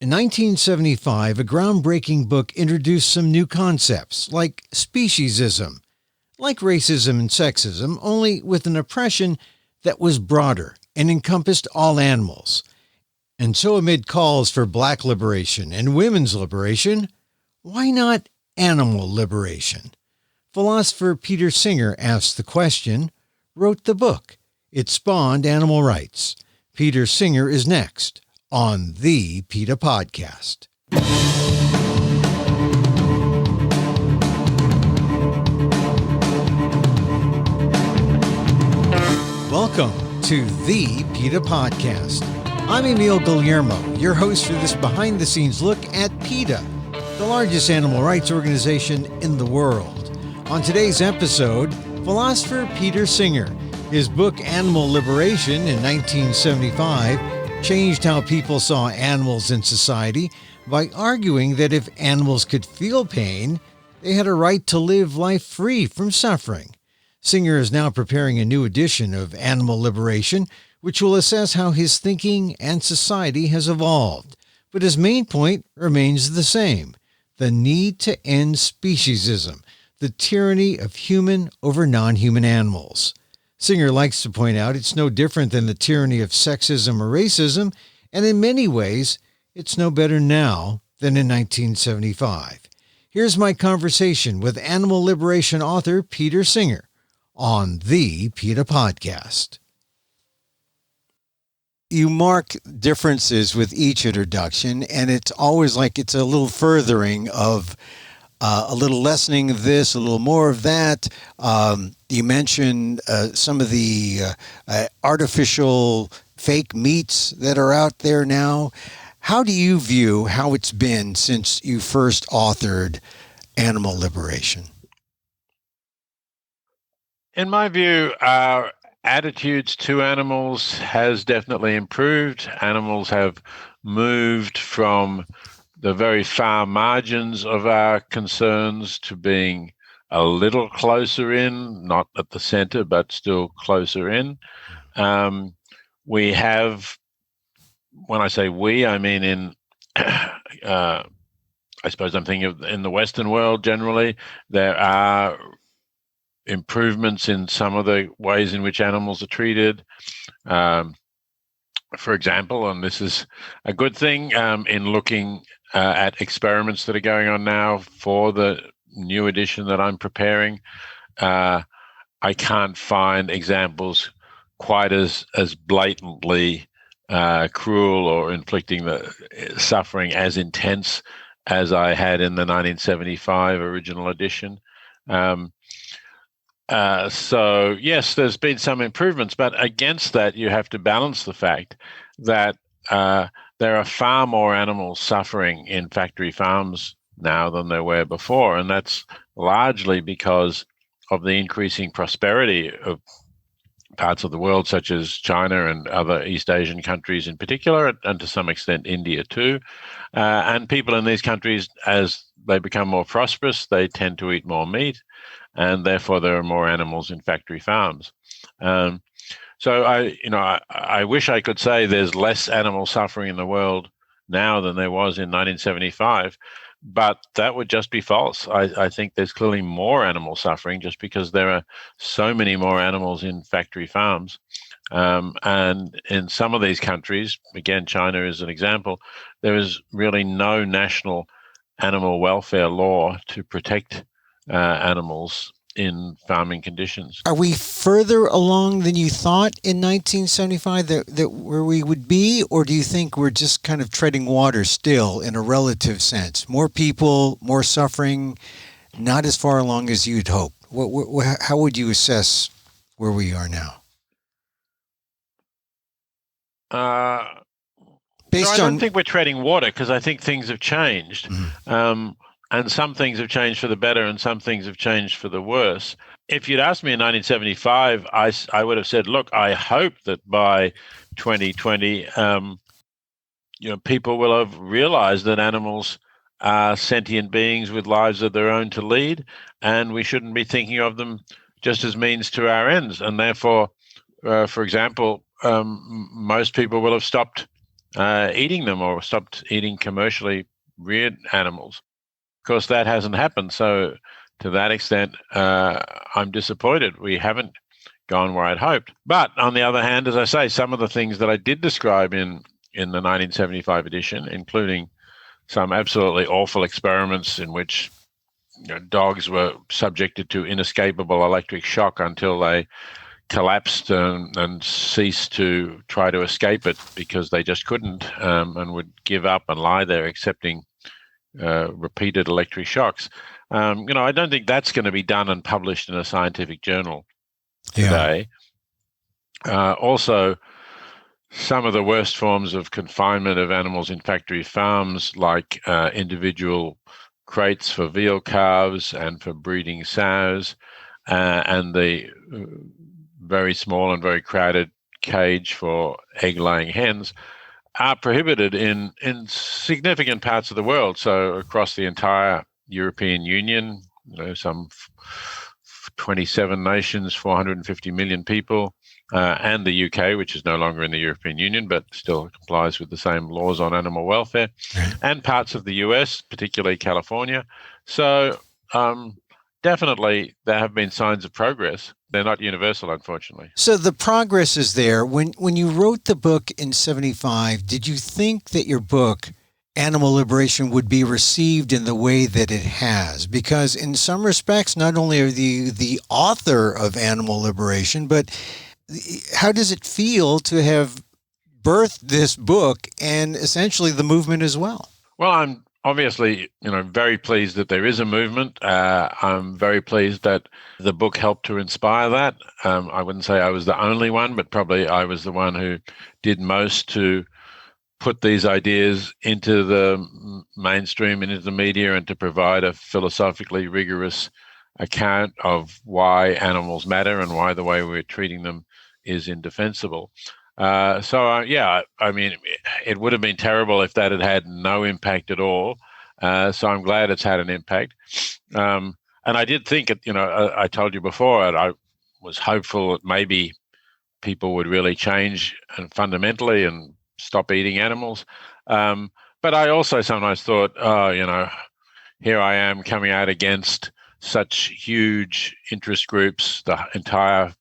In 1975, a groundbreaking book introduced some new concepts, like speciesism, like racism and sexism, only with an oppression that was broader and encompassed all animals. And so amid calls for black liberation and women's liberation, why not animal liberation? Philosopher Peter Singer asked the question, wrote the book. It spawned animal rights. Peter Singer is next on the PETA Podcast. Welcome to the PETA Podcast. I'm Emil Guillermo, your host for this behind-the-scenes look at PETA, the largest animal rights organization in the world. On today's episode, philosopher Peter Singer. His book, Animal Liberation, in 1975, changed how people saw animals in society by arguing that if animals could feel pain, they had a right to live life free from suffering. Singer is now preparing a new edition of Animal Liberation, which will assess how his thinking and society has evolved. But his main point remains the same: the need to end speciesism, the tyranny of human over non-human animals. Singer likes to point out it's no different than the tyranny of sexism or racism, and in many ways, it's no better now than in 1975. Here's my conversation with animal liberation author Peter Singer on the PETA Podcast. You mark differences with each introduction, and it's always like it's a little furthering of a little lessening of this, a little more of that. You mentioned some of the artificial fake meats that are out there now. How do you view how it's been since you first authored Animal Liberation? In my view, our attitudes to animals has definitely improved. Animals have moved from the very far margins of our concerns to being a little closer in, not at the center, but still closer in. We have, when I say we, I mean in, I suppose I'm thinking of in the Western world generally, there are improvements in some of the ways in which animals are treated. For example, and this is a good thing, in looking at experiments that are going on now for the new edition that I'm preparing, I can't find examples quite as blatantly cruel or inflicting the suffering as intense as I had in the 1975 original edition. So yes, there's been some improvements, but against that, you have to balance the fact that there are far more animals suffering in factory farms now than there were before, and that's largely because of the increasing prosperity of parts of the world, such as China and other East Asian countries in particular, and to some extent India too. And people in these countries, as they become more prosperous, they tend to eat more meat, and therefore there are more animals in factory farms. So I wish I could say there's less animal suffering in the world now than there was in 1975, but that would just be false. I think there's clearly more animal suffering just because there are so many more animals in factory farms. And in some of these countries, again, China is an example, there is really no national animal welfare law to protect animals in farming conditions. Are we further along than you thought in 1975 that where we would be, or do you think we're just kind of treading water still in a relative sense? More people, more suffering, not as far along as you'd hope. How would you assess where we are now? I don't think we're treading water, because I think things have changed. And some things have changed for the better and some things have changed for the worse. If you'd asked me in 1975, I would have said, look, I hope that by 2020, people will have realized that animals are sentient beings with lives of their own to lead, and we shouldn't be thinking of them just as means to our ends. And therefore, for example, most people will have stopped eating them or stopped eating commercially reared animals. Of course, that hasn't happened. So to that extent, I'm disappointed. We haven't gone where I'd hoped. But on the other hand, as I say, some of the things that I did describe in the 1975 edition, including some absolutely awful experiments in which dogs were subjected to inescapable electric shock until they collapsed and ceased to try to escape it because they just couldn't, and would give up and lie there accepting repeated electric shocks. I don't think that's going to be done and published in a scientific journal today. Also, some of the worst forms of confinement of animals in factory farms, like individual crates for veal calves and for breeding sows, and the very small and very crowded cage for egg-laying hens, are prohibited in significant parts of the world. So across the entire European Union, some 27 nations, 450 million people, and the UK, which is no longer in the European Union, but still complies with the same laws on animal welfare, and parts of the US, particularly California. So definitely there have been signs of progress. They're not universal, unfortunately. So the progress is there. When you wrote the book in 75, did you think that your book, Animal Liberation, would be received in the way that it has? Because in some respects, not only are you the author of Animal Liberation, but how does it feel to have birthed this book and essentially the movement as well? Well, I'm obviously, very pleased that there is a movement. I'm very pleased that the book helped to inspire that. I wouldn't say I was the only one, but probably I was the one who did most to put these ideas into the mainstream and into the media, and to provide a philosophically rigorous account of why animals matter and why the way we're treating them is indefensible. I mean, it would have been terrible if that had had no impact at all. So I'm glad it's had an impact. And I did think, I told you before, I was hopeful that maybe people would really change and fundamentally and stop eating animals. But I also sometimes thought, here I am coming out against such huge interest groups, the entire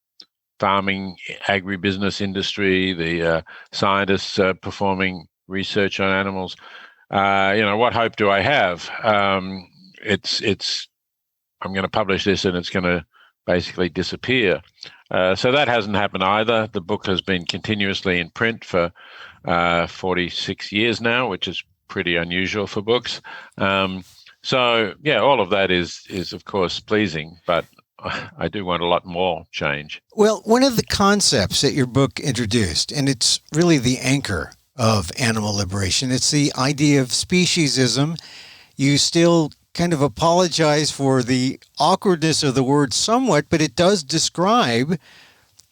farming, agribusiness industry, the scientists performing research on animals. What hope do I have? I'm going to publish this and it's going to basically disappear. So that hasn't happened either. The book has been continuously in print for 46 years now, which is pretty unusual for books. All of that is of course pleasing, but I do want a lot more change. Well, one of the concepts that your book introduced, and it's really the anchor of animal liberation, it's the idea of speciesism. You still kind of apologize for the awkwardness of the word somewhat, but it does describe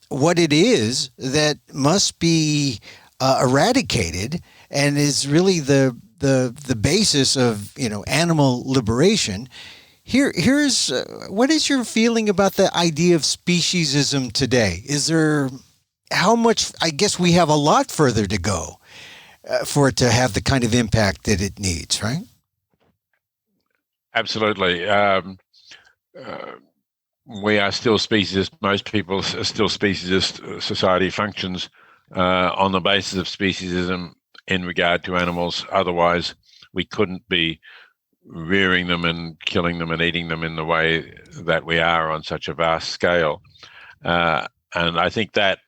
what it is that must be eradicated, and is really the basis of animal liberation. Here's what is your feeling about the idea of speciesism today? Is there how much? I guess we have a lot further to go for it to have the kind of impact that it needs, right? Absolutely. We are still speciesist. Most people are still speciesist. Society functions on the basis of speciesism in regard to animals. Otherwise, we couldn't be rearing them and killing them and eating them in the way that we are on such a vast scale. And I think that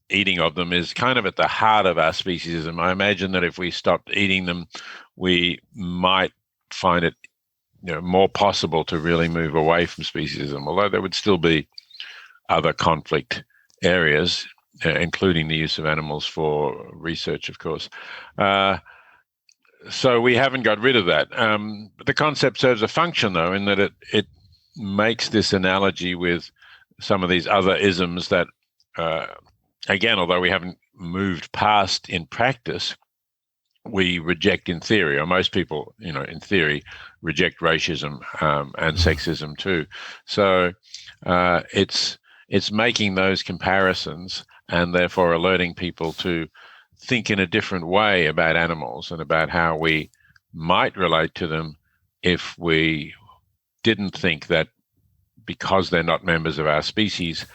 eating of them is kind of at the heart of our speciesism. I imagine that if we stopped eating them, we might find it more possible to really move away from speciesism, although there would still be other conflict areas, including the use of animals for research, of course. So we haven't got rid of that. The concept serves a function, though, in that it makes this analogy with some of these other isms that, again, although we haven't moved past in practice, we reject in theory, or most people, in theory, reject racism and sexism too. So it's making those comparisons and therefore alerting people to think in a different way about animals and about how we might relate to them if we didn't think that because they're not members of our species,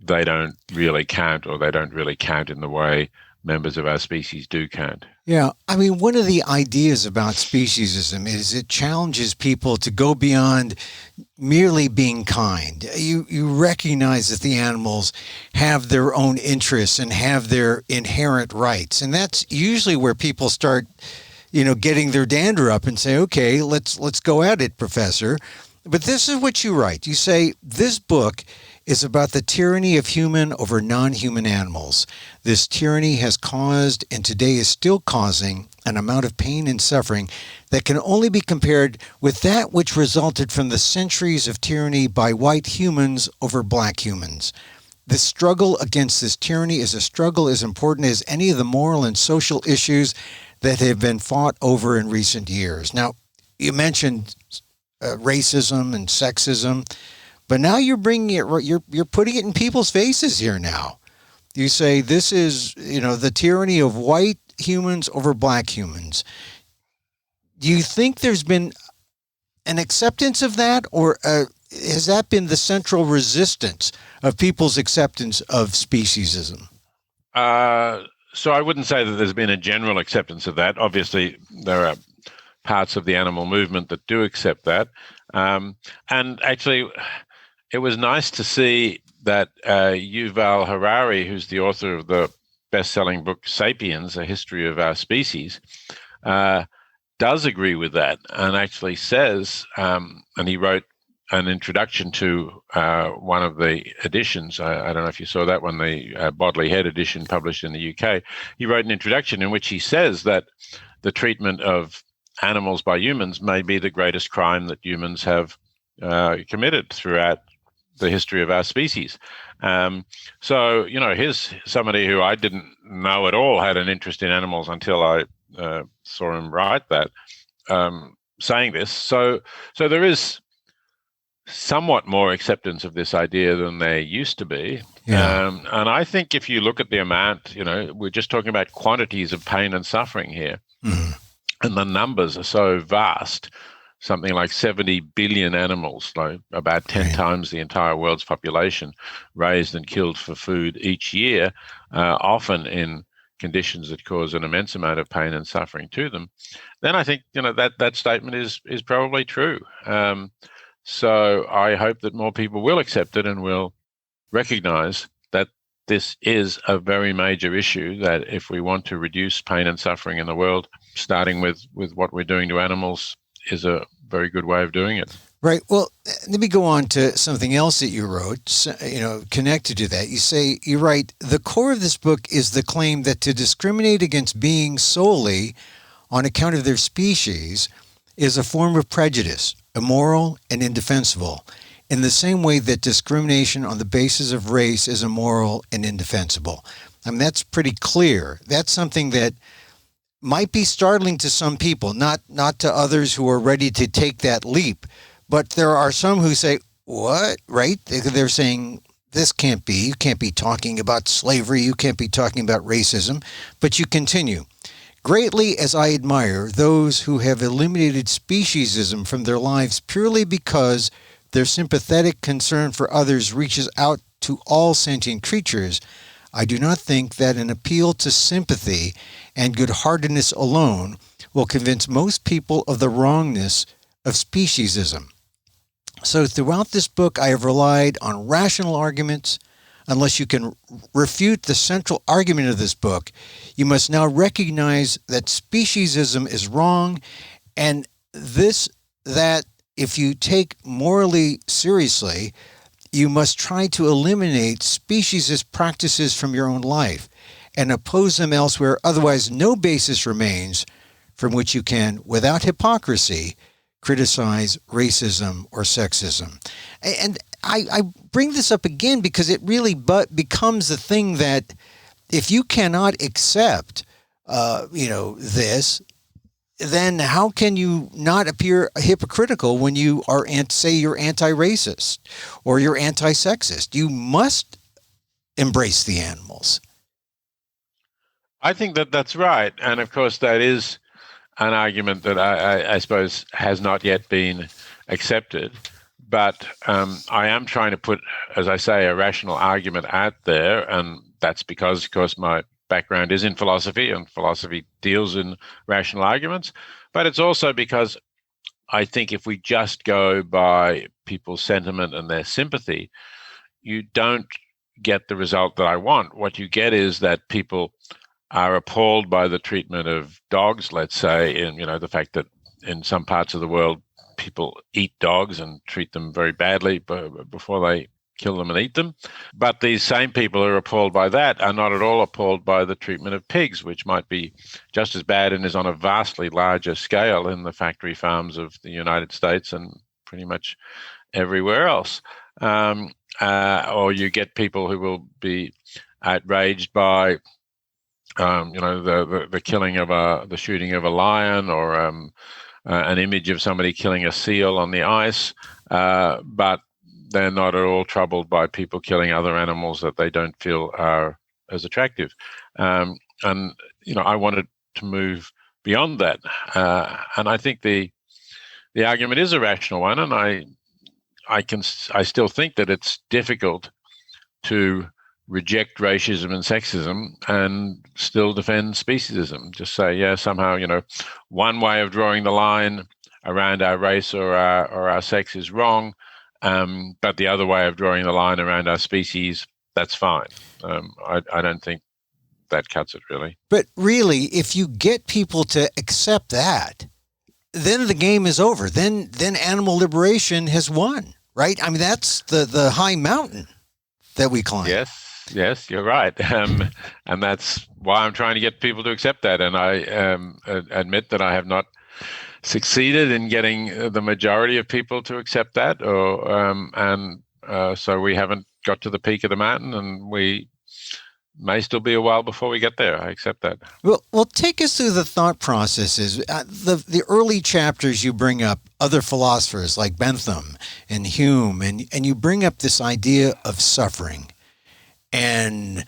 they don't really count, or they don't really count in the way members of our species do count. Yeah. I mean, one of the ideas about speciesism is it challenges people to go beyond merely being kind. You recognize that the animals have their own interests and have their inherent rights. And that's usually where people start, getting their dander up and say, okay, let's go at it, Professor. But this is what you write. You say, this book is about the tyranny of human over non-human animals. This tyranny has caused, and today is still causing, an amount of pain and suffering that can only be compared with that which resulted from the centuries of tyranny by white humans over black humans. The struggle against this tyranny is a struggle as important as any of the moral and social issues that have been fought over in recent years. Now, you mentioned racism and sexism, but now you're bringing it, you're putting it in people's faces here now. You say this is, the tyranny of white humans over black humans. Do you think there's been an acceptance of that, or has that been the central resistance of people's acceptance of speciesism? So I wouldn't say that there's been a general acceptance of that. Obviously, there are parts of the animal movement that do accept that. And actually, it was nice to see that Yuval Harari, who's the author of the best-selling book Sapiens, A History of Our Species, does agree with that and actually says, and he wrote an introduction to one of the editions. I don't know if you saw that one, the Bodley Head edition published in the UK. He wrote an introduction in which he says that the treatment of animals by humans may be the greatest crime that humans have committed throughout the history of our species. So, here's somebody who I didn't know at all had an interest in animals until I saw him write that, saying this. So there is somewhat more acceptance of this idea than there used to be. Yeah. And I think if you look at the amount, we're just talking about quantities of pain and suffering here. Mm-hmm. And the numbers are so vast, something like 70 billion animals, like about 10 times the entire world's population, raised and killed for food each year, often in conditions that cause an immense amount of pain and suffering to them. Then I think, that statement is probably true. So I hope that more people will accept it and will recognize that this is a very major issue, that if we want to reduce pain and suffering in the world, starting with what we're doing to animals is a very good way of doing it. Right. Well, let me go on to something else that you wrote, connected to that. You write, the core of this book is the claim that to discriminate against beings solely on account of their species is a form of prejudice, immoral and indefensible, in the same way that discrimination on the basis of race is immoral and indefensible. I mean, that's pretty clear. That's something that might be startling to some people, not to others who are ready to take that leap. But there are some who say, what, right? They're saying, this can't be. You can't be talking about slavery. You can't be talking about racism. But you continue. Greatly as I admire those who have eliminated speciesism from their lives purely because their sympathetic concern for others reaches out to all sentient creatures, I do not think that an appeal to sympathy and good-heartedness alone will convince most people of the wrongness of speciesism. So throughout this book, I have relied on rational arguments. Unless you can refute the central argument of this book, you must now recognize that speciesism is wrong, and that if you take morally seriously, you must try to eliminate speciesist practices from your own life and oppose them elsewhere. Otherwise, no basis remains from which you can, without hypocrisy, criticize racism or sexism. And I bring this up again because it really becomes the thing that if you cannot accept, this, then how can you not appear hypocritical when you are, say, you're anti-racist or you're anti-sexist? You must embrace the animals. I think that that's right. And of course, that is an argument that I suppose has not yet been accepted. But I am trying to put, as I say, a rational argument out there. And that's because, of course, my background is in philosophy, and philosophy deals in rational arguments. But it's also because I think if we just go by people's sentiment and their sympathy, you don't get the result that I want. What you get is that people are appalled by the treatment of dogs, let's say, and the fact that in some parts of the world people eat dogs and treat them very badly before they kill them and eat them. But these same people who are appalled by that are not at all appalled by the treatment of pigs, which might be just as bad and is on a vastly larger scale in the factory farms of the United States and pretty much everywhere else. Or you get people who will be outraged by the killing of the shooting of a lion, or an image of somebody killing a seal on the ice, but they're not at all troubled by people killing other animals that they don't feel are as attractive. And I wanted to move beyond that, and I think the argument is a rational one, and I still think that it's difficult to reject racism and sexism and still defend speciesism. Just say, somehow, one way of drawing the line around our race or our sex is wrong, but the other way of drawing the line around our species, that's fine. I don't think that cuts it, really. But really, if you get people to accept that, then the game is over. Then animal liberation has won, right? I mean, that's the high mountain that we climb. Yes, you're right. And that's why I'm trying to get people to accept that. And I admit that I have not succeeded in getting the majority of people to accept that. So we haven't got to the peak of the mountain, and we may still be a while before we get there. I accept that. Well, take us through the thought processes. The early chapters you bring up other philosophers like Bentham and Hume, and you bring up this idea of suffering. And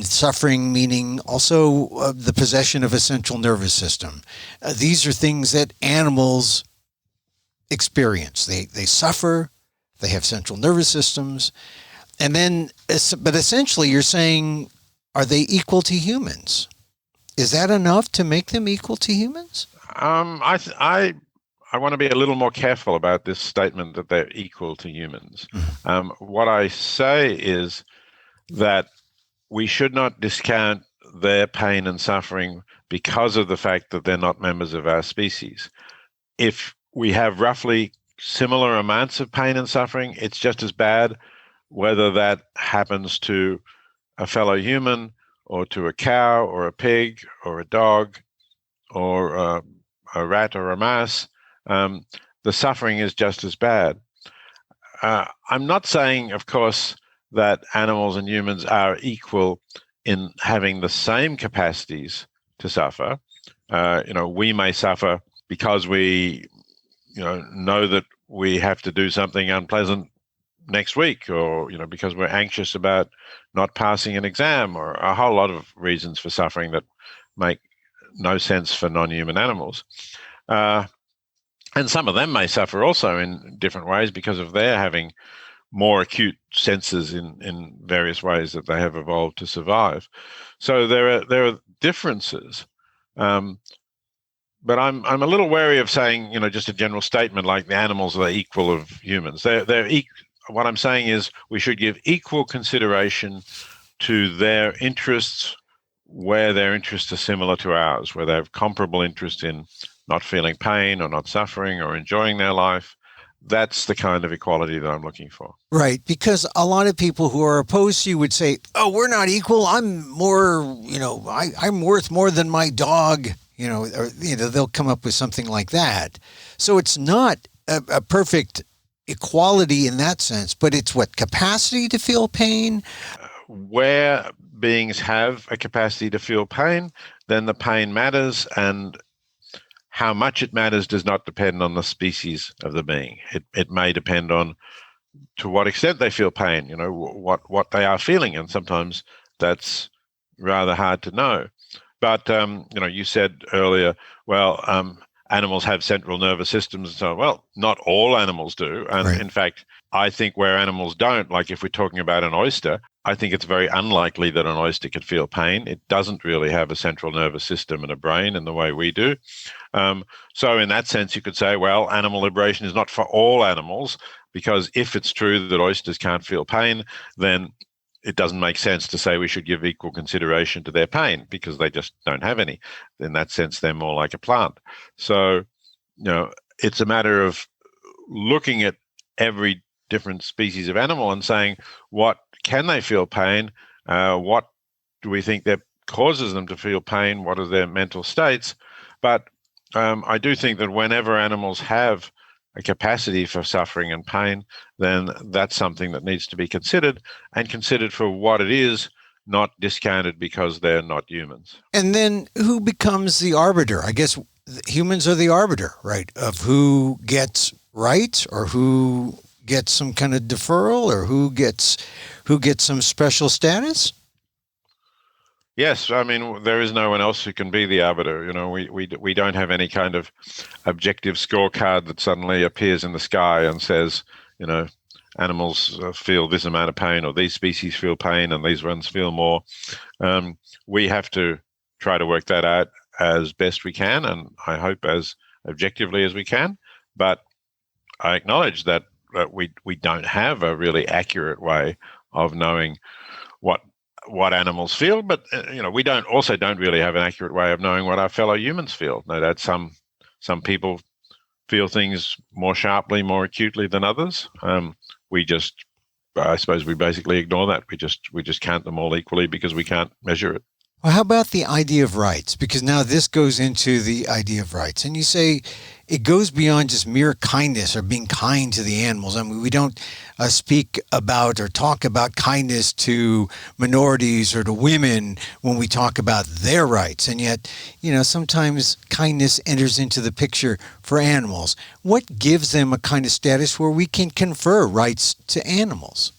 suffering meaning also the possession of a central nervous system. These are things that animals experience. They suffer, they have central nervous systems. And then, but essentially you're saying, are they equal to humans? Is that enough to make them equal to humans? I want to be a little more careful about this statement that they're equal to humans. What I say is that we should not discount their pain and suffering because of the fact that they're not members of our species. If we have roughly similar amounts of pain and suffering, it's just as bad whether that happens to a fellow human or to a cow or a pig or a dog or a rat or a mouse. The suffering is just as bad. I'm not saying, of course, that animals and humans are equal in having the same capacities to suffer. We may suffer because we, know that we have to do something unpleasant next week, or, because we're anxious about not passing an exam, or a whole lot of reasons for suffering that make no sense for non-human animals. And some of them may suffer also in different ways because of their having more acute senses in various ways that they have evolved to survive. So there are differences, but I'm a little wary of saying just a general statement like the animals are equal of humans. What I'm saying is we should give equal consideration to their interests where their interests are similar to ours, where they have comparable interest in not feeling pain or not suffering or enjoying their life. That's the kind of equality that I'm looking for. Right, because a lot of people who are opposed to you would say, "Oh, we're not equal. I'm more, I'm worth more than my dog." They'll come up with something like that. So it's not a perfect equality in that sense, but it's what capacity to feel pain. Where beings have a capacity to feel pain, then the pain matters, and how much it matters does not depend on the species of the being. It may depend on to what extent they feel pain, what they are feeling, and sometimes that's rather hard to know. But you said earlier, well, animals have central nervous systems and so on. Well, not all animals do. And Right. in fact, I think where animals don't, like if we're talking about an oyster, I think it's very unlikely that an oyster could feel pain. It doesn't really have a central nervous system and a brain in the way we do. So in that sense, you could say, well, animal liberation is not for all animals, because if it's true that oysters can't feel pain, then it doesn't make sense to say we should give equal consideration to their pain, because they just don't have any. In that sense, they're more like a plant. So, it's a matter of looking at every different species of animal and saying, what can they feel pain? What do we think that causes them to feel pain? What are their mental states? But I do think that whenever animals have a capacity for suffering and pain, then that's something that needs to be considered, and considered for what it is, not discounted because they're not humans. And then who becomes the arbiter? I guess humans are the arbiter, right, of who gets rights, or who gets some kind of deferral, or who gets some special status? Yes, I mean, there is no one else who can be the arbiter. We don't have any kind of objective scorecard that suddenly appears in the sky and says, animals feel this amount of pain, or these species feel pain and these ones feel more. We have to try to work that out as best we can, and I hope as objectively as we can. But I acknowledge that we don't have a really accurate way of knowing what animals feel, but we don't really have an accurate way of knowing what our fellow humans feel. No doubt some people feel things more sharply, more acutely than others. I suppose we basically ignore that. We just count them all equally because we can't measure it. Well, how about the idea of rights? Because now this goes into the idea of rights. And you say it goes beyond just mere kindness or being kind to the animals. I mean, we don't speak about or talk about kindness to minorities or to women when we talk about their rights. And yet, sometimes kindness enters into the picture for animals. What gives them a kind of status where we can confer rights to animals?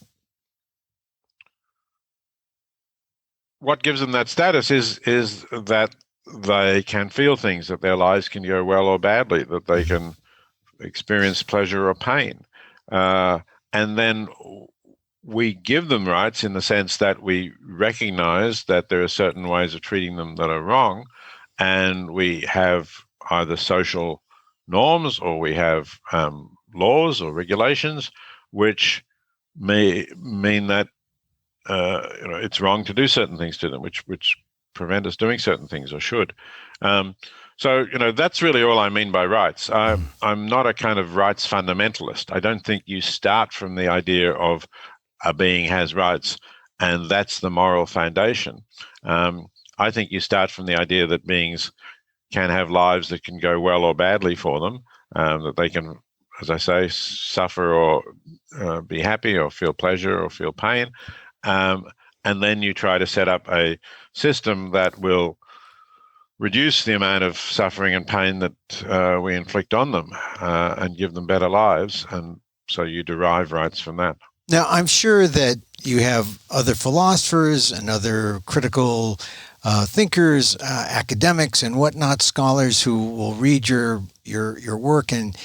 What gives them that status is that they can feel things, that their lives can go well or badly, that they can experience pleasure or pain. And then we give them rights in the sense that we recognize that there are certain ways of treating them that are wrong, and we have either social norms or we have laws or regulations which may mean that it's wrong to do certain things to them, which prevent us doing certain things, or should. So that's really all I mean by rights. I'm not a kind of rights fundamentalist. I don't think you start from the idea of a being has rights and that's the moral foundation. I think you start from the idea that beings can have lives that can go well or badly for them, that they can, as I say, suffer or be happy or feel pleasure or feel pain. And then you try to set up a system that will reduce the amount of suffering and pain that we inflict on them, and give them better lives. And so you derive rights from that. Now, I'm sure that you have other philosophers and other critical thinkers, academics and whatnot, scholars who will read your work and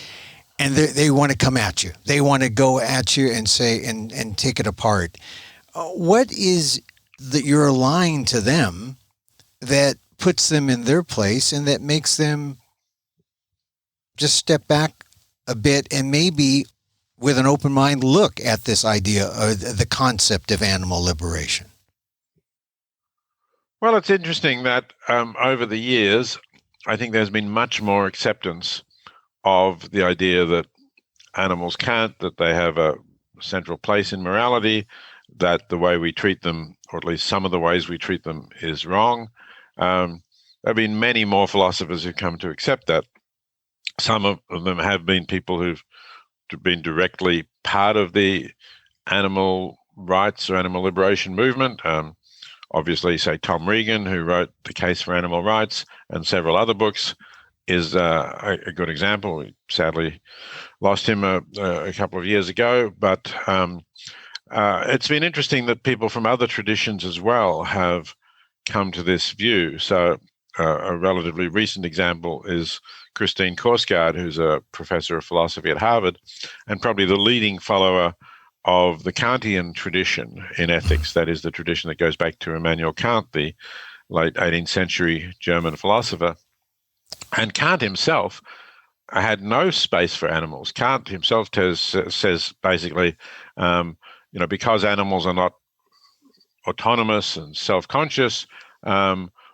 they want to come at you. They want to go at you and say and take it apart. What is that you're lying to them that puts them in their place and that makes them just step back a bit and maybe with an open mind look at this idea or the concept of animal liberation? Well, it's interesting that over the years, I think there's been much more acceptance of the idea that animals can't, that they have a central place in morality, that the way we treat them, or at least some of the ways we treat them, is wrong. There have been many more philosophers who've come to accept that. Some of them have been people who've been directly part of the animal rights or animal liberation movement. Obviously, say Tom Regan, who wrote The Case for Animal Rights and several other books, is a good example. We sadly lost him a couple of years ago, but it's been interesting that people from other traditions as well have come to this view. So a relatively recent example is Christine Korsgaard, who's a professor of philosophy at Harvard, and probably the leading follower of the Kantian tradition in ethics. That is the tradition that goes back to Immanuel Kant, the late 18th century German philosopher. And Kant himself had no space for animals. Kant himself says basically, because animals are not autonomous and self-conscious,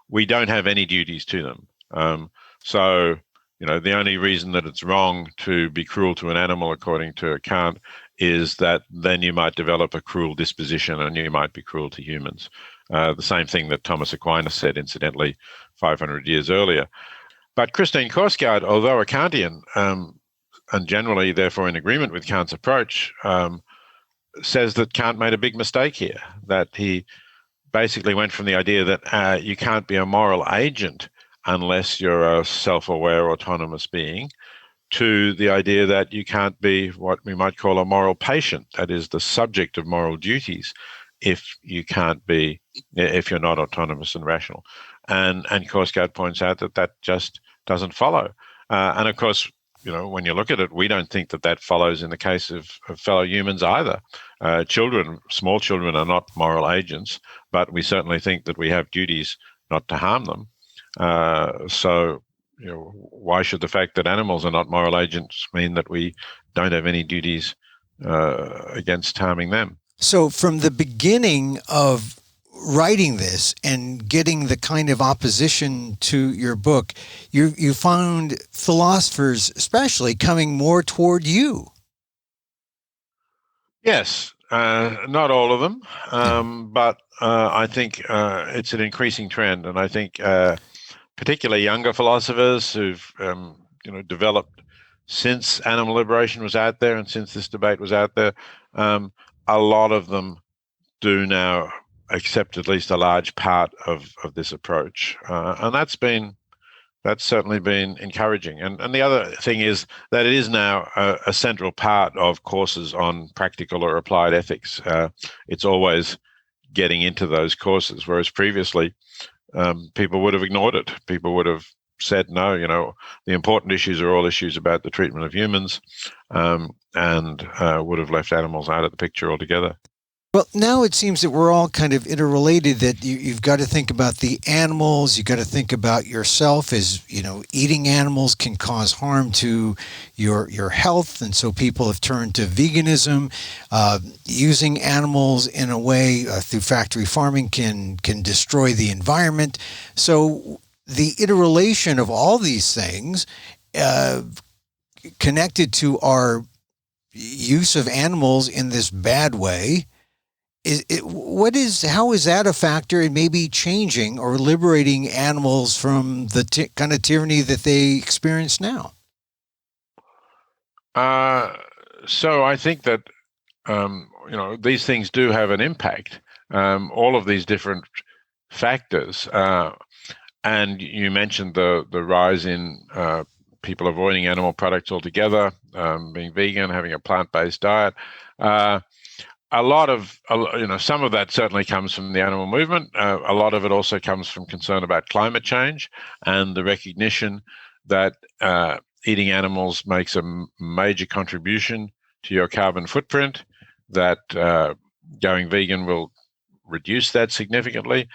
we don't have any duties to them. So, the only reason that it's wrong to be cruel to an animal, according to Kant, is that then you might develop a cruel disposition and you might be cruel to humans. The same thing that Thomas Aquinas said, incidentally, 500 years earlier. But Christine Korsgaard, although a Kantian, and generally therefore in agreement with Kant's approach, says that Kant made a big mistake here, that he basically went from the idea that you can't be a moral agent unless you're a self-aware, autonomous being, to the idea that you can't be what we might call a moral patient, that is, the subject of moral duties, if you're not autonomous and rational. And Korsgaard points out that just doesn't follow. And of course, when you look at it, we don't think that follows in the case of fellow humans either. Small children are not moral agents, but we certainly think that we have duties not to harm them. So, why should the fact that animals are not moral agents mean that we don't have any duties against harming them? So from the beginning of writing this and getting the kind of opposition to your book, you found philosophers especially coming more toward you. Yes, not all of them, but I think it's an increasing trend, and I think particularly younger philosophers who've developed since animal liberation was out there and since this debate was out there, a lot of them do now accept at least a large part of this approach, and that's certainly been encouraging. And the other thing is that it is now a central part of courses on practical or applied ethics. It's always getting into those courses, whereas previously people would have ignored it. People would have said, no, the important issues are all issues about the treatment of humans, and would have left animals out of the picture altogether. Well, now it seems that we're all kind of interrelated, that you've got to think about the animals, you've got to think about yourself, as, eating animals can cause harm to your health, and so people have turned to veganism. Using animals in a way through factory farming can destroy the environment. So the interrelation of all these things connected to our use of animals in this bad way, how is that a factor in maybe changing or liberating animals from the kind of tyranny that they experience now? So I think that these things do have an impact. All of these different factors, and you mentioned the rise in people avoiding animal products altogether, being vegan, having a plant-based diet. A lot of, some of that certainly comes from the animal movement. A lot of it also comes from concern about climate change and the recognition that eating animals makes a major contribution to your carbon footprint, that going vegan will reduce that significantly.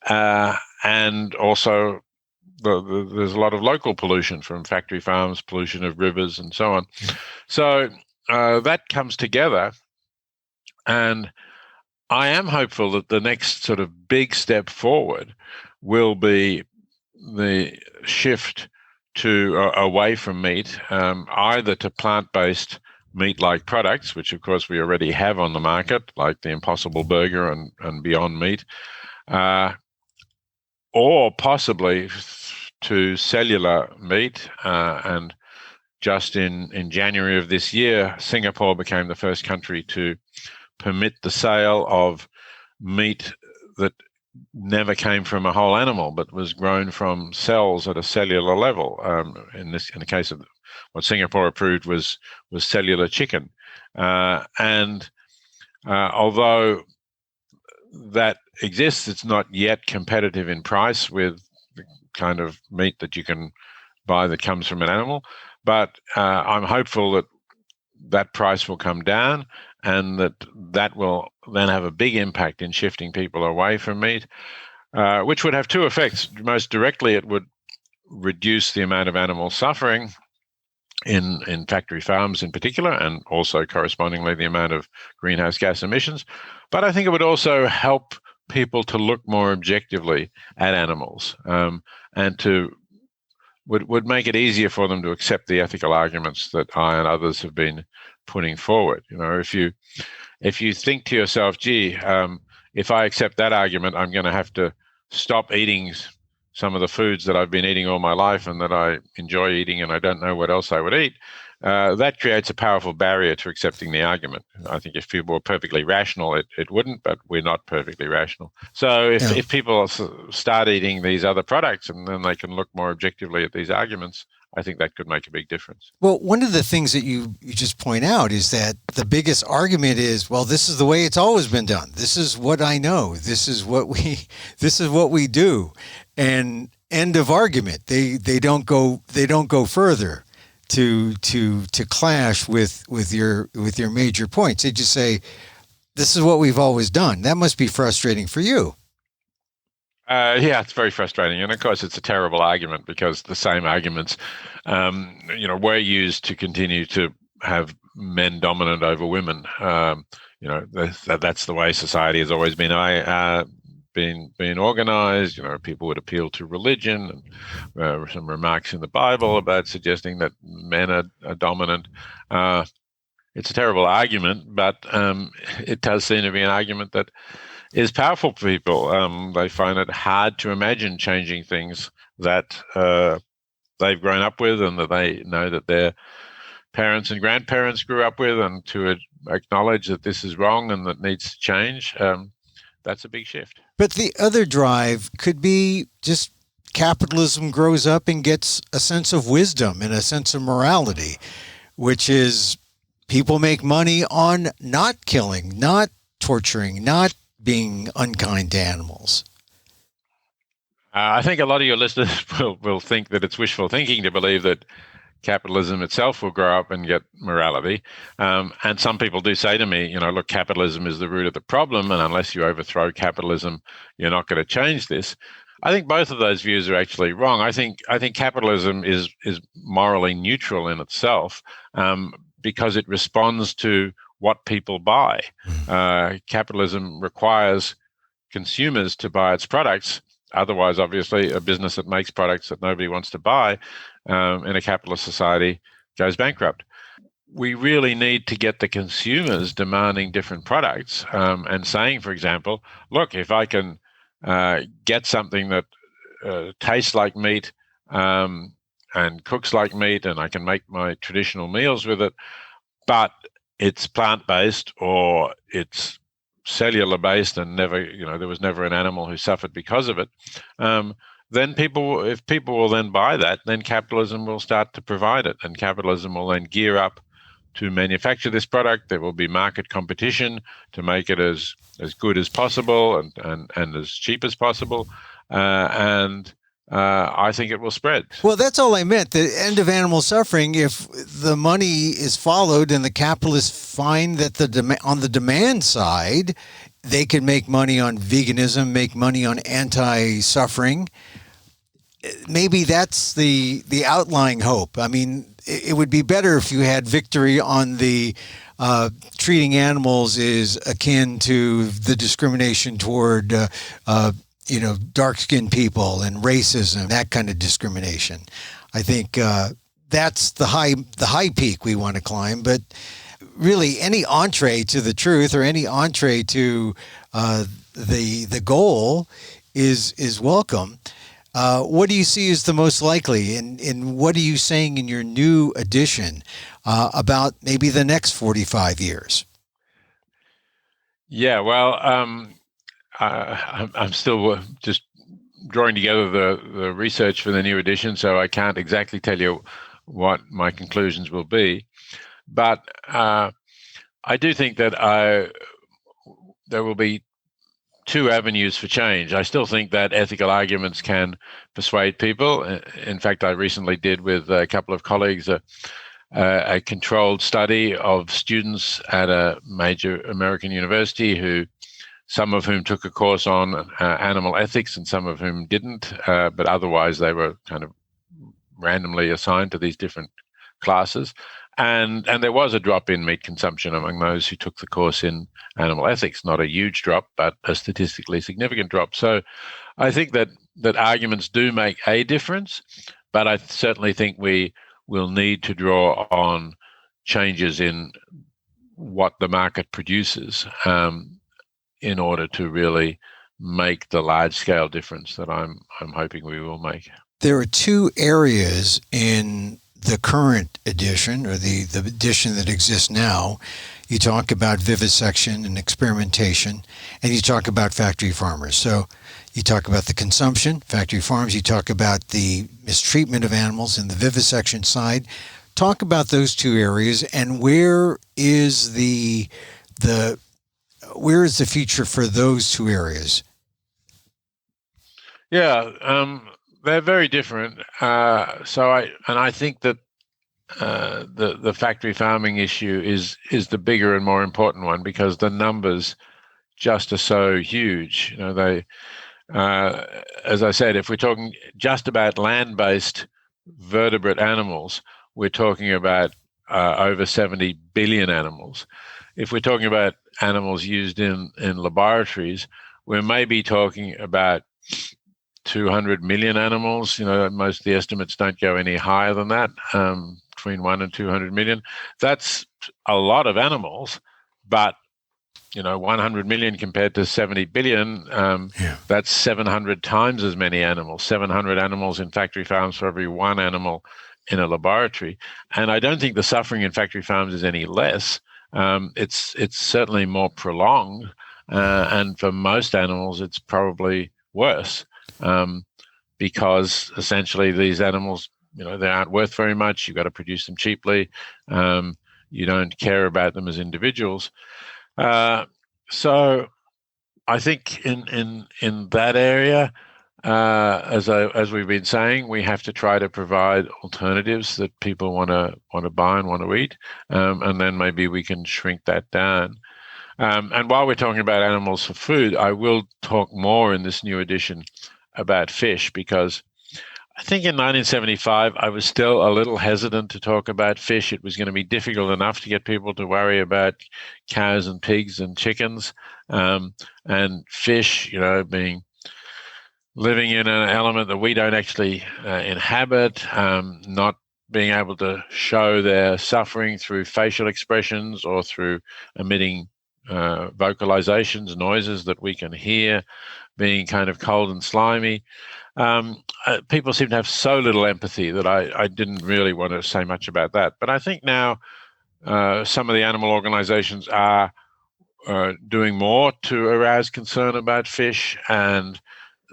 And also there's a lot of local pollution from factory farms, pollution of rivers and so on. So that comes together. And I am hopeful that the next sort of big step forward will be the shift to away from meat, either to plant-based meat-like products, which of course we already have on the market, like the Impossible Burger and Beyond Meat, or possibly to cellular meat. And just in January of this year, Singapore became the first country to permit the sale of meat that never came from a whole animal, but was grown from cells at a cellular level. In the case of what Singapore approved was cellular chicken, and although that exists, it's not yet competitive in price with kind of meat that you can buy that comes from an animal. But I'm hopeful that that price will come down, and that will then have a big impact in shifting people away from meat, which would have two effects. Most directly, it would reduce the amount of animal suffering in factory farms in particular, and also correspondingly the amount of greenhouse gas emissions. But I think it would also help people to look more objectively at animals, and would make it easier for them to accept the ethical arguments that I and others have been putting forward. If you think to yourself, gee, if I accept that argument, I'm going to have to stop eating some of the foods that I've been eating all my life and that I enjoy eating, and I don't know what else I would eat. That creates a powerful barrier to accepting the argument. I think if people were perfectly rational, it wouldn't, but we're not perfectly rational. So if people start eating these other products, and then they can look more objectively at these arguments, I think that could make a big difference. Well, one of the things that you just point out is that the biggest argument is, well, this is the way it's always been done. This is what I know. This is what we do. And end of argument. They don't go further to clash with your major points. They just say, this is what we've always done. That must be frustrating for you. Yeah, it's very frustrating. And of course, it's a terrible argument, because the same arguments, were used to continue to have men dominant over women. That's the way society has always been organized. People would appeal to religion, and some remarks in the Bible about suggesting that men are dominant. It's a terrible argument, but it does seem to be an argument that is powerful for people. They find it hard to imagine changing things that they've grown up with, and that they know that their parents and grandparents grew up with, and to acknowledge that this is wrong and that needs to change. That's a big shift. But the other drive could be just capitalism grows up and gets a sense of wisdom and a sense of morality, which is people make money on not killing, not torturing, not being unkind to animals. I think a lot of your listeners will think that it's wishful thinking to believe that capitalism itself will grow up and get morality. And some people do say to me, look, capitalism is the root of the problem, and unless you overthrow capitalism, you're not going to change this. I think both of those views are actually wrong. I think capitalism is morally neutral in itself, because it responds to what people buy. Capitalism requires consumers to buy its products. Otherwise, obviously, a business that makes products that nobody wants to buy in a capitalist society goes bankrupt. We really need to get the consumers demanding different products, and saying, for example, look, if I can get something that tastes like meat and cooks like meat, and I can make my traditional meals with it, but it's plant-based or it's cellular-based, and there was never an animal who suffered because of it, then if people will then buy that, then capitalism will start to provide it, and capitalism will then gear up to manufacture this product. There will be market competition to make it as good as possible and as cheap as possible, and I think it will spread. Well, that's all I meant. The end of animal suffering, if the money is followed and the capitalists find that on the demand side, they can make money on veganism, make money on anti-suffering. Maybe that's the outlying hope. I mean, it would be better if you had victory on the treating animals is akin to the discrimination toward dark-skinned people and racism, that kind of discrimination. I think that's the high peak we want to climb. But really, any entree to the truth or any entree to the goal is welcome. What do you see as the most likely, and what are you saying in your new edition about maybe the next 45 years? Yeah, well, I'm still just drawing together the research for the new edition, so I can't exactly tell you what my conclusions will be. But I do think that there will be two avenues for change. I still think that ethical arguments can persuade people. In fact, I recently did with a couple of colleagues a controlled study of students at a major American university some of whom took a course on animal ethics and some of whom didn't, but otherwise they were kind of randomly assigned to these different classes. And there was a drop in meat consumption among those who took the course in animal ethics, not a huge drop, but a statistically significant drop. So I think that arguments do make a difference, but I certainly think we will need to draw on changes in what the market produces in order to really make the large-scale difference that I'm hoping we will make. There are two areas in the current edition, or the edition that exists now. You talk about vivisection and experimentation, and you talk about factory farmers. So you talk about the consumption, factory farms, you talk about the mistreatment of animals in the vivisection side. Talk about those two areas, and where is the future for those two areas? Yeah, they're very different. I think that the factory farming issue is the bigger and more important one, because the numbers just are so huge. They, as I said, if we're talking just about land-based vertebrate animals, we're talking about over 70 billion animals. If we're talking about animals used in laboratories, we're maybe talking about 200 million animals. Most of the estimates don't go any higher than that, between 1 and 200 million. That's a lot of animals, but 100 million compared to 70 billion, that's 700 times as many animals, 700 animals in factory farms for every one animal in a laboratory. And I don't think the suffering in factory farms is any less. It's certainly more prolonged, and for most animals, it's probably worse, because essentially these animals, they aren't worth very much. You've got to produce them cheaply. You don't care about them as individuals. So I think in that area, as we've been saying, we have to try to provide alternatives that people want to buy and want to eat, and then maybe we can shrink that down. And while we're talking about animals for food, I will talk more in this new edition about fish, because I think in 1975, I was still a little hesitant to talk about fish. It was going to be difficult enough to get people to worry about cows and pigs and chickens, and fish, living in an element that we don't actually inhabit, not being able to show their suffering through facial expressions or through emitting vocalizations, noises that we can hear, being kind of cold and slimy. People seem to have so little empathy that I didn't really want to say much about that. But I think now some of the animal organizations are doing more to arouse concern about fish, and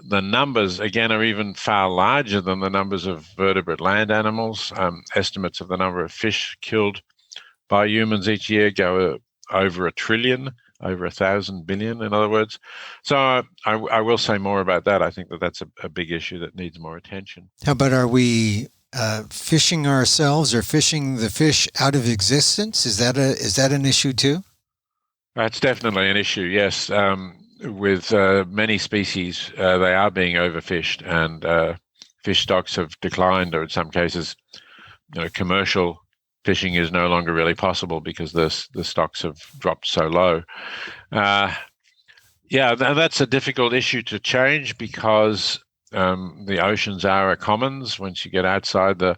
the numbers, again, are even far larger than the numbers of vertebrate land animals. Estimates of the number of fish killed by humans each year go over 1 trillion, over 1,000 billion, in other words. So I will say more about that. I think that's a big issue that needs more attention. How about, are we fishing ourselves or fishing the fish out of existence? Is that an issue too? That's definitely an issue, yes. With many species, they are being overfished, and fish stocks have declined, or in some cases, commercial fishing is no longer really possible because the stocks have dropped so low. That's a difficult issue to change, because the oceans are a commons. Once you get outside the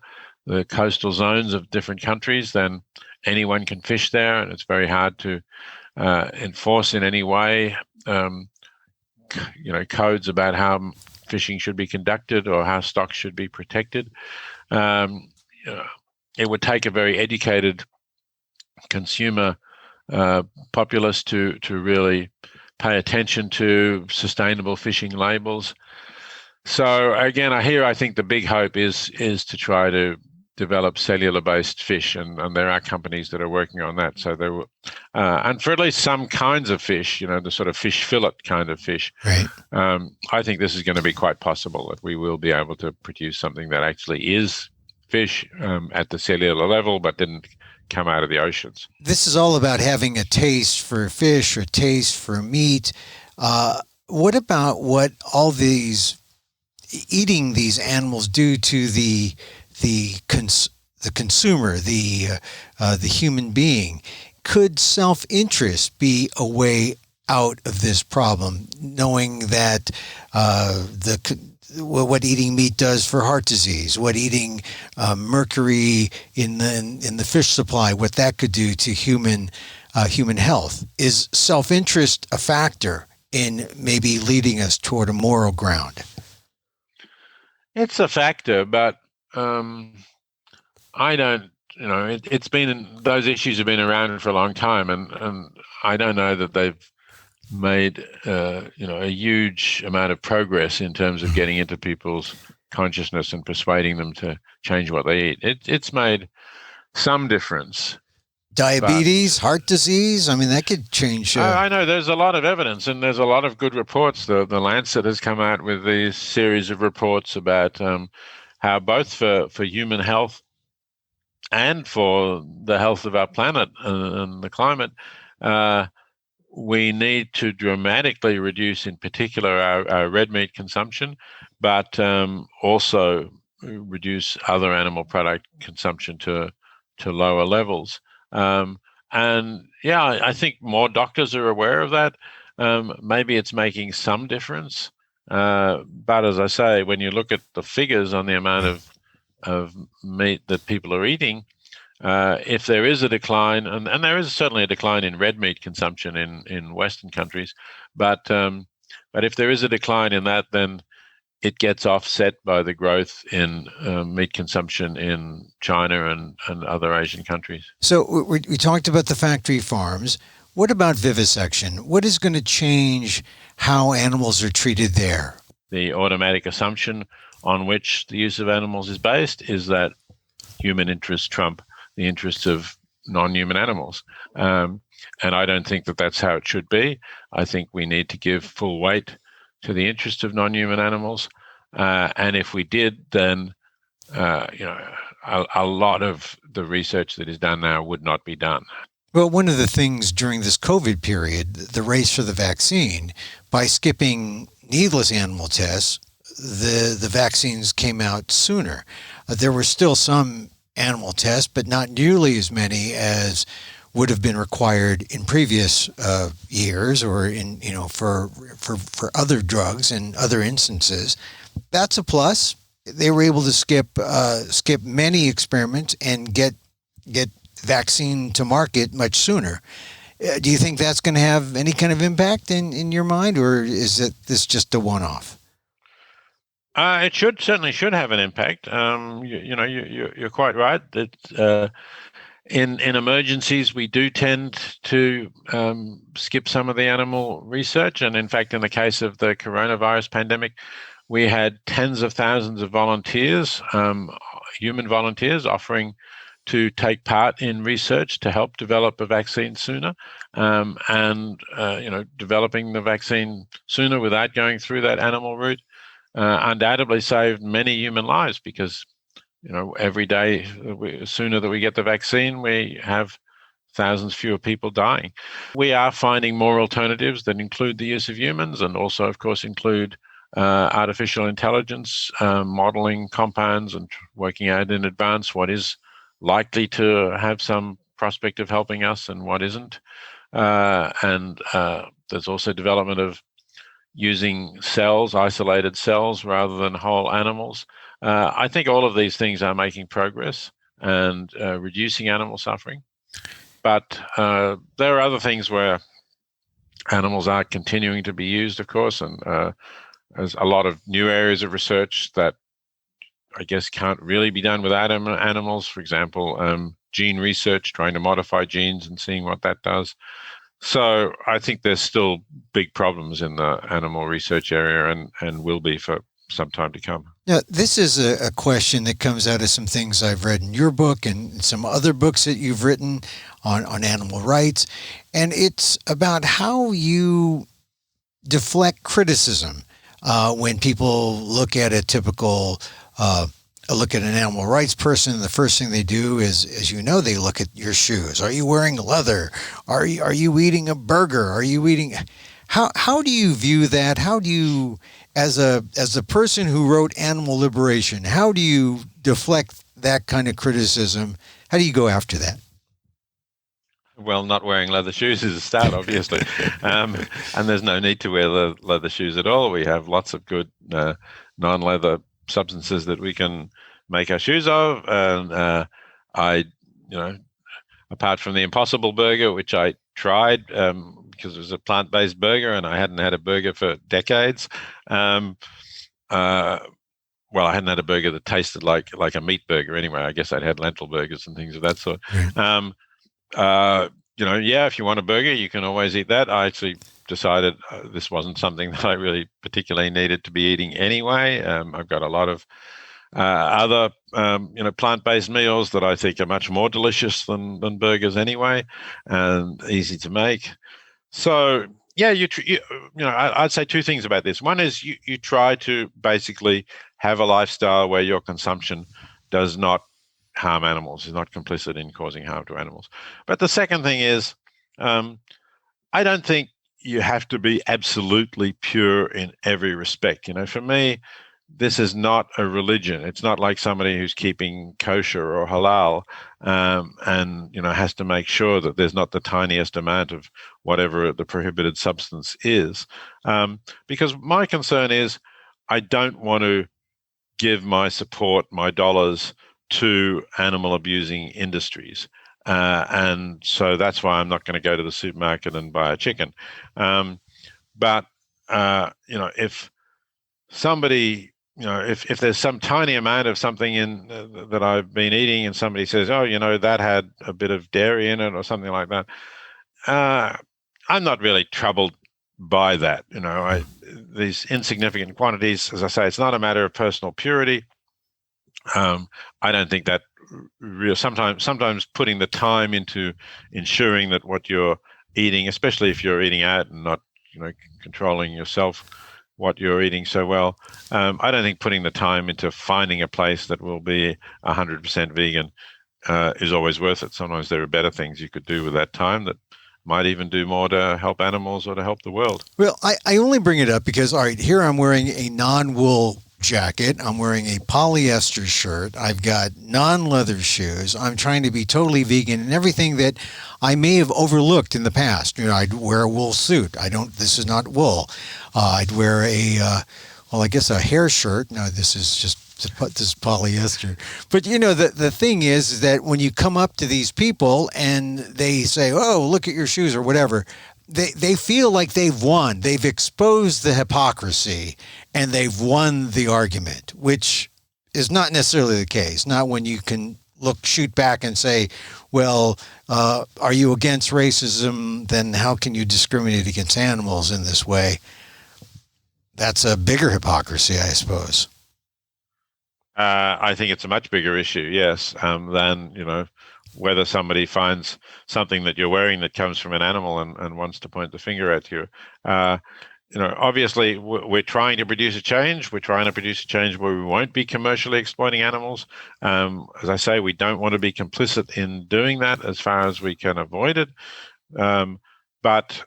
coastal zones of different countries, then anyone can fish there, and it's very hard to enforce in any way codes about how fishing should be conducted or how stocks should be protected. It would take a very educated consumer populace to really pay attention to sustainable fishing labels. So again, I think the big hope is to try to develop cellular-based fish, and there are companies that are working on that. So there were, and for at least some kinds of fish, the sort of fish fillet kind of fish, Right. I think this is going to be quite possible that we will be able to produce something that actually is fish at the cellular level, but didn't come out of the oceans. This is all about having a taste for fish or taste for meat. What about what all these eating these animals do to the consumer, the human being? Could self-interest be a way out of this problem, knowing that what eating meat does for heart disease, what eating mercury in the fish supply, what that could do to human health? Is self-interest a factor in maybe leading us toward a moral ground? It's a factor, but I don't. It's been, those issues have been around for a long time, and I don't know that they've made a huge amount of progress in terms of getting into people's consciousness and persuading them to change what they eat. It's made some difference. Diabetes, heart disease, I mean, that could change. I know there's a lot of evidence, and there's a lot of good reports. The Lancet has come out with these series of reports about how both for human health and for the health of our planet and the climate, we need to dramatically reduce, in particular, our red meat consumption, but also reduce other animal product consumption to lower levels. And yeah, I think more doctors are aware of that. Maybe it's making some difference. But as I say, when you look at the figures on the amount of meat that people are eating, if there is a decline, and there is certainly a decline in red meat consumption in Western countries, but if there is a decline in that, then it gets offset by the growth in meat consumption in China and other Asian countries. So we talked about the factory farms. What about vivisection? What is going to change how animals are treated there? The automatic assumption on which the use of animals is based is that human interests trump the interests of non-human animals. And I don't think that that's how it should be. I think we need to give full weight to the interest of non-human animals. And if we did, then a lot of the research that is done now would not be done. Well, one of the things during this COVID period, the race for the vaccine, by skipping needless animal tests, the vaccines came out sooner. There were still some animal tests, but not nearly as many as would have been required in previous years, or for other drugs and other instances. That's a plus. They were able to skip many experiments and get vaccine to market much sooner. Do you think that's going to have any kind of impact in your mind, or is this just a one-off? It certainly should have an impact. You're quite right that in emergencies we do tend to skip some of the animal research, and in fact, in the case of the coronavirus pandemic, we had tens of thousands of volunteers, human volunteers, offering to take part in research to help develop a vaccine sooner, and developing the vaccine sooner without going through that animal route undoubtedly saved many human lives, because every day sooner that we get the vaccine, we have thousands fewer people dying. We are finding more alternatives that include the use of humans, and also, of course, include artificial intelligence, modeling compounds and working out in advance what is likely to have some prospect of helping us and what isn't. And there's also development of using cells, isolated cells, rather than whole animals. I think all of these things are making progress and reducing animal suffering. But there are other things where animals are continuing to be used, of course, and there's a lot of new areas of research that I guess can't really be done without animals. For example, gene research, trying to modify genes and seeing what that does. So I think there's still big problems in the animal research area, and will be for some time to come. Now, this is a question that comes out of some things I've read in your book and some other books that you've written on animal rights. And it's about how you deflect criticism when people look at a typical look at an animal rights person. The first thing they do is, as you know, they look at your shoes. Are you wearing leather? Are you eating a burger? Are you eating? How do you view that? How do you, as a person who wrote Animal Liberation, how do you deflect that kind of criticism? How do you go after that? Well, not wearing leather shoes is a start, obviously. And there's no need to wear leather shoes at all. We have lots of good non-leather substances that we can make our shoes of. And apart from the Impossible Burger, which I tried because it was a plant-based burger and I hadn't had a burger for decades. Well, I hadn't had a burger that tasted like a meat burger anyway. I guess I'd had lentil burgers and things of that sort. If you want a burger, you can always eat that. I actually decided this wasn't something that I really particularly needed to be eating anyway. I've got a lot of other, plant-based meals that I think are much more delicious than burgers anyway, and easy to make. So, yeah, I'd say two things about this. One is you try to basically have a lifestyle where your consumption does not harm animals, is not complicit in causing harm to animals. But the second thing is, I don't think you have to be absolutely pure in every respect. For me, this is not a religion. It's not like somebody who's keeping kosher or halal and has to make sure that there's not the tiniest amount of whatever the prohibited substance is. Because my concern is I don't want to give my support, my dollars, to animal abusing industries. And so that's why I'm not going to go to the supermarket and buy a chicken. But if somebody, if there's some tiny amount of something in that I've been eating and somebody says, oh, that had a bit of dairy in it or something like that, I'm not really troubled by that. These insignificant quantities, as I say, it's not a matter of personal purity. I don't think that sometimes putting the time into ensuring that what you're eating, especially if you're eating out and not, controlling yourself, what you're eating so well, I don't think putting the time into finding a place that will be 100% vegan is always worth it. Sometimes there are better things you could do with that time that might even do more to help animals or to help the world. Well, I only bring it up because, all right, here I'm wearing a non-wool jacket. I'm wearing a polyester shirt. I've got non-leather shoes. I'm trying to be totally vegan and everything that I may have overlooked in the past. I'd wear a wool suit. This is not wool. I'd wear I guess a hair shirt. No, this is polyester. But the thing is that when you come up to these people and they say, "Oh, look at your shoes" or whatever, they feel like they've won. They've exposed the hypocrisy and they've won the argument, which is not necessarily the case. Not when you can shoot back and say, well, are you against racism? Then how can you discriminate against animals in this way? That's a bigger hypocrisy, I suppose. I think it's a much bigger issue, yes, than, whether somebody finds something that you're wearing that comes from an animal and wants to point the finger at you. Obviously, we're trying to produce a change. We're trying to produce a change where we won't be commercially exploiting animals. As I say, we don't want to be complicit in doing that as far as we can avoid it. But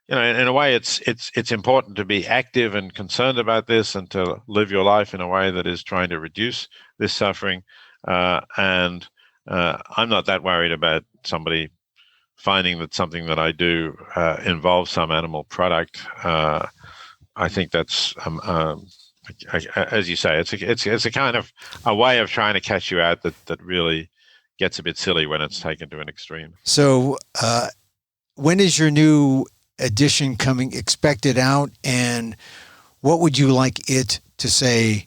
in a way, it's important to be active and concerned about this and to live your life in a way that is trying to reduce this suffering. And I'm not that worried about somebody finding that something that I do involves some animal product. I think that's, as you say, it's a kind of a way of trying to catch you out that really gets a bit silly when it's taken to an extreme. So, when is your new edition expected out, and what would you like it to say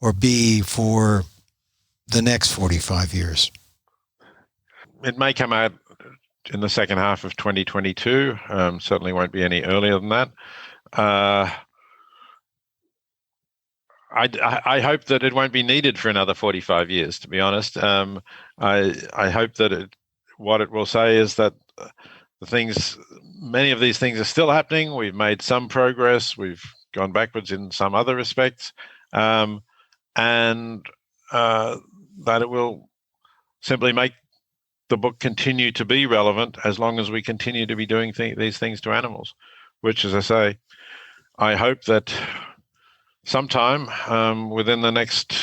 or be for the next 45 years? It may come out in the second half of 2022. Certainly won't be any earlier than that. I hope that it won't be needed for another 45 years, to be honest. I hope that what it will say is that many of these things are still happening. We've made some progress. We've gone backwards in some other respects. And that it will simply make the book continue to be relevant as long as we continue to be doing these things to animals, which, as I say, I hope that sometime within the next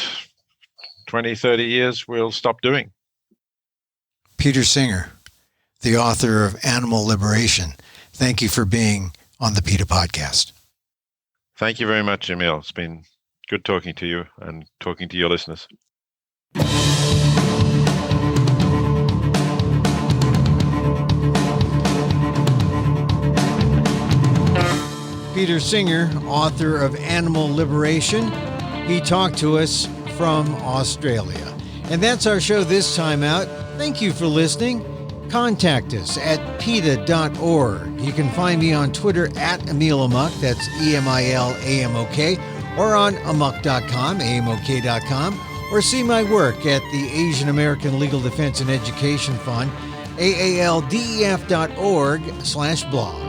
20, 30 years, we'll stop doing. Peter Singer, the author of Animal Liberation, thank you for being on the PETA Podcast. Thank you very much, Emil. It's been good talking to you and talking to your listeners. Peter Singer, author of Animal Liberation. He talked to us from Australia. And that's our show this time out. Thank you for listening. Contact us at PETA.org. You can find me on Twitter at Emil Amok, that's EMILAMOK, or on amok.com, AMOK.com, or see my work at the Asian American Legal Defense and Education Fund, AALDEF.org/blog.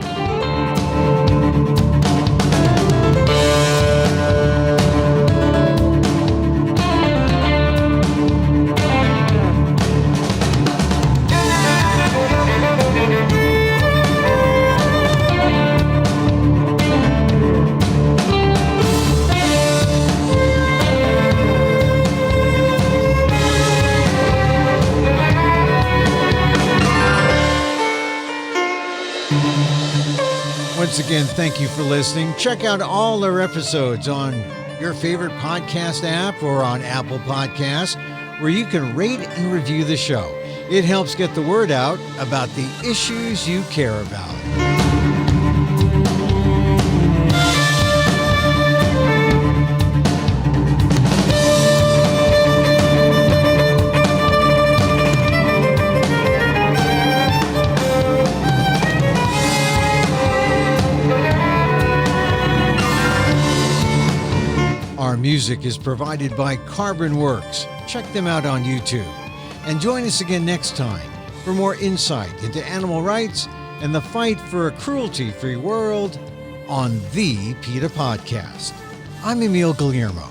Once again, thank you for listening. Check out all our episodes on your favorite podcast app or on Apple Podcasts, where you can rate and review the show. It helps get the word out about the issues you care about. Our music is provided by Carbon Works. Check them out on YouTube. And join us again next time for more insight into animal rights and the fight for a cruelty-free world on the PETA Podcast. I'm Emil Guillermo.